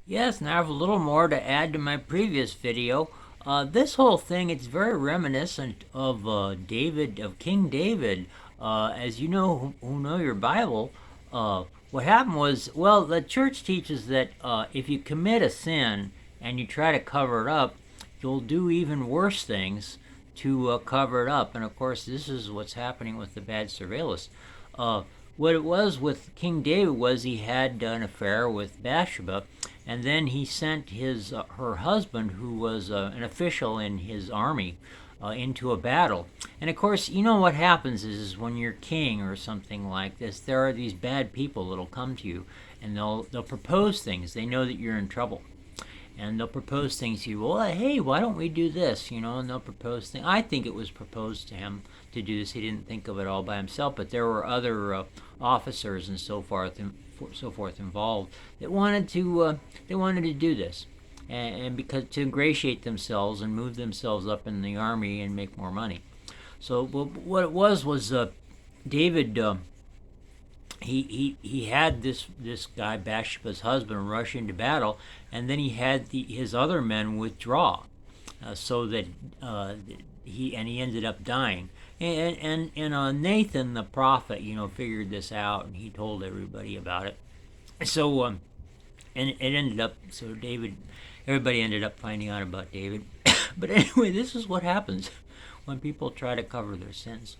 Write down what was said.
Yes, and I have a little more to add to my previous video. This whole thing, it's very reminiscent of David, of King David. As you know, who know your Bible, what happened was, well, the church teaches that if you commit a sin and you try to cover it up, you'll do even worse things to cover it up. And of course, this is what's happening with the bad surveillance. Uh, what it was with King David was he had an affair with Bathsheba, and then he sent his her husband, who was an official in his army, into a battle. And of course, you know what happens is when you're king or something like this, there are these bad people that'll come to you, and they'll propose things. They know that you're in trouble, and they'll propose things to you. Well, hey, why don't we do this? And they'll propose things. I think it was proposed to him to do this. He didn't think of it all by himself, but there were other officers and so forth involved that wanted to do this, and because to ingratiate themselves and move themselves up in the army and make more money. So what it was David. He had this guy Bathsheba's husband rush into battle, and then he had his other men withdraw, so that he ended up dying. And Nathan the prophet, figured this out, and he told everybody about it. So and it ended up so David, everybody ended up finding out about David. But anyway, this is what happens when people try to cover their sins.